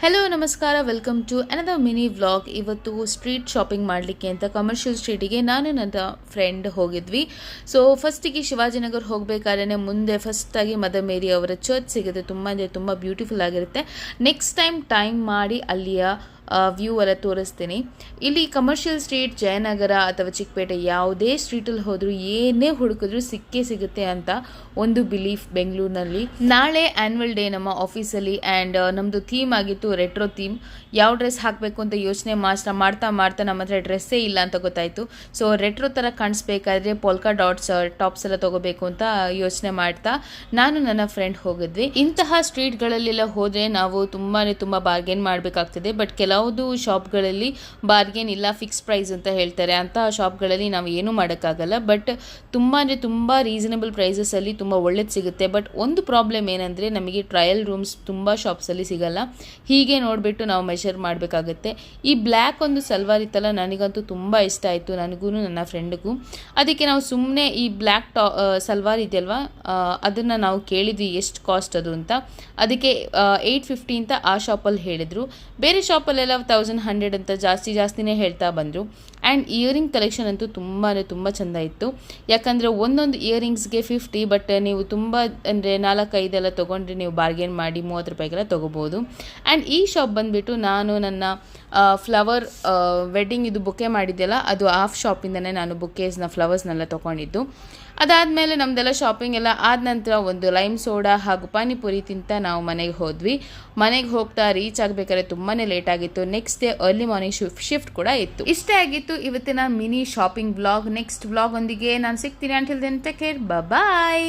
Hello ನಮಸ್ಕಾರ, welcome to another mini vlog. ಇವತ್ತು street shopping ಮಾಡಲಿಕ್ಕೆ ಅಂತ ಕಮರ್ಷಿಯಲ್ ಸ್ಟ್ರೀಟಿಗೆ ನಾನು ನನ್ನ ಫ್ರೆಂಡ್ ಹೋಗಿದ್ವಿ. ಸೊ ಫಸ್ಟಿಗೆ ಶಿವಾಜಿನಗರ್ ಹೋಗಬೇಕಾದ್ರೆ ಮುಂದೆ ಫಸ್ಟಾಗಿ ಮದರ್ ಮೇರಿ ಅವರ ಚರ್ಚ್ ಸಿಗುತ್ತೆ. ತುಂಬ ಅಂದರೆ ತುಂಬ ಬ್ಯೂಟಿಫುಲ್ ಆಗಿರುತ್ತೆ. ನೆಕ್ಸ್ಟ್ ಟೈಮ್ ಮಾಡಿ ಅಲ್ಲಿಯ ವ್ಯೂ ಎಲ್ಲ ತೋರಿಸ್ತೀನಿ. ಇಲ್ಲಿ ಕಮರ್ಷಿಯಲ್ ಸ್ಟ್ರೀಟ್ ಜಯನಗರ ಅಥವಾ ಚಿಕ್ಕಪೇಟೆ ಯಾವುದೇ ಸ್ಟ್ರೀಟಲ್ಲಿ ಹೋದರೂ ಏನೇ ಹುಡುಕಿದ್ರು ಸಿಗುತ್ತೆ ಅಂತ ಒಂದು ಬಿಲೀಫ್ ಬೆಂಗಳೂರಿನಲ್ಲಿ. ನಾಳೆ ಆ್ಯನ್ಯುವಲ್ ಡೇ ನಮ್ಮ ಆಫೀಸಲ್ಲಿ ಆ್ಯಂಡ್ ನಮ್ಮದು ಥೀಮ್ ಆಗಿತ್ತು ರೆಟ್ರೋ ಥೀಮ್. ಯಾವ ಡ್ರೆಸ್ ಹಾಕಬೇಕು ಅಂತ ಯೋಚನೆ ಮಾಡ್ತಾ ನಮ್ಮ ಹತ್ರ ಡ್ರೆಸ್ಸೇ ಇಲ್ಲ ಅಂತ ಗೊತ್ತಾಯಿತು. ಸೊ ರೆಟ್ರೋ ಥರ ಕಾಣಿಸ್ಬೇಕಾದ್ರೆ ಪೋಲ್ಕಾ ಡಾಟ್ಸ್ ಟಾಪ್ಸ್ ಎಲ್ಲ ತೊಗೋಬೇಕು ಅಂತ ಯೋಚನೆ ಮಾಡ್ತಾ ನಾನು ನನ್ನ ಫ್ರೆಂಡ್ ಹೋಗಿದ್ವಿ. ಇಂತಹ ಸ್ಟ್ರೀಟ್ಗಳಲ್ಲೆಲ್ಲ ಹೋದರೆ ನಾವು ತುಂಬ ಬಾರ್ಗೇನ್ ಮಾಡಬೇಕಾಗ್ತದೆ. ಬಟ್ ಕೆಲವುದು ಶಾಪ್ಗಳಲ್ಲಿ ಬಾರ್ಗೇನ್ ಇಲ್ಲ, ಫಿಕ್ಸ್ ಪ್ರೈಸ್ ಅಂತ ಹೇಳ್ತಾರೆ. ಅಂತಹ ಶಾಪ್ಗಳಲ್ಲಿ ನಾವು ಏನೂ ಮಾಡೋಕ್ಕಾಗಲ್ಲ. ಬಟ್ ತುಂಬ ರೀಸನಬಲ್ ಪ್ರೈಸಸಲ್ಲಿ ತುಂಬ ಒಳ್ಳೇದು ಸಿಗುತ್ತೆ. ಬಟ್ ಒಂದು ಪ್ರಾಬ್ಲಮ್ ಏನಂದರೆ ನಮಗೆ ಟ್ರಯಲ್ ರೂಮ್ಸ್ ತುಂಬ ಶಾಪ್ಸಲ್ಲಿ ಸಿಗಲ್ಲ. ಹೀಗೆ ನೋಡಿಬಿಟ್ಟು ನಾವು ಮೆಷರ್ ಮಾಡಬೇಕಾಗುತ್ತೆ. ಈ ಬ್ಲ್ಯಾಕ್ ಒಂದು ಸಲ್ವಾರ್ ಇತ್ತಲ್ಲ, ನನಗಂತೂ ತುಂಬ ಇಷ್ಟ ಆಯಿತು, ನನಗೂ ನನ್ನ ಫ್ರೆಂಡ್ಗೂ. ಅದಕ್ಕೆ ನಾವು ಸುಮ್ಮನೆ ಈ ಬ್ಲ್ಯಾಕ್ ಸಲ್ವಾರ್ ಇದೆಯಲ್ವ, ಅದನ್ನು ನಾವು ಕೇಳಿದ್ವಿ ಎಷ್ಟು ಕಾಸ್ಟ್ ಅದು ಅಂತ. ಅದಕ್ಕೆ 850 ಅಂತ ಆ ಶಾಪಲ್ಲಿ ಹೇಳಿದರು. ಬೇರೆ ಶಾಪಲ್ಲೆಲ್ಲ 1100 ಅಂತ ಜಾಸ್ತಿನೇ ಹೇಳ್ತಾ ಬಂದರು. ಆ್ಯಂಡ್ ಇಯರಿಂಗ್ ಕಲೆಕ್ಷನ್ ಅಂತೂ ತುಂಬ ಚೆಂದ ಇತ್ತು. ಯಾಕಂದರೆ ಒಂದೊಂದು ಇಯರಿಂಗ್ಸ್ಗೆ 50, ಬಟ್ ನೀವು ತುಂಬ ಅಂದರೆ 4-5 ಎಲ್ಲ ತೊಗೊಂಡ್ರೆ ನೀವು ಬಾರ್ಗೇನ್ ಮಾಡಿ 30 ರೂಪಾಯಿಗೆಲ್ಲ ತೊಗೋಬೋದು. ಆ್ಯಂಡ್ ಈ ಶಾಪ್ ಬಂದುಬಿಟ್ಟು ನಾನು ನನ್ನ ಫ್ಲವರ್ ವೆಡ್ಡಿಂಗ್ ಇದು ಬುಕ್ಕೆ ಮಾಡಿದ್ದೆಲ್ಲ, ಅದು ಆಫ್ ಶಾಪಿಂದನೇ ನಾನು ಬುಕ್ಕೇಸ್ನ ಫ್ಲವರ್ಸ್ನೆಲ್ಲ ತೊಗೊಂಡಿದ್ದು. ಅದಾದಮೇಲೆ ನಮ್ಮದೆಲ್ಲ ಶಾಪಿಂಗ್ ಎಲ್ಲ ಆದ ನಂತರ ಒಂದು ಲೈಮ್ ಸೋಡಾ ಹಾಗೂ ಪಾನಿಪುರಿ ತಿಂತ ನಾವು ಮನೆಗೆ ಹೋದ್ವಿ. ಮನೆಗೆ ಹೋಗ್ತಾ ರೀಚ್ ಆಗಬೇಕಾದ್ರೆ ತುಂಬಾ ಲೇಟ್ ಆಗಿತ್ತು. Next day early morning shift ಕೂಡ ಇತ್ತು. ಇಷ್ಟೇ ಆಗಿತ್ತು ಇವತ್ತಿನ mini shopping vlog. Next vlog ಒಂದಿಗೆ ನಾನು ಸಿಗ್ತೀನಿ. ಅಂಟಿಲ್ ದೆನ್ ಟೇಕ್ ಕೇರ್, ಬಾಯ್.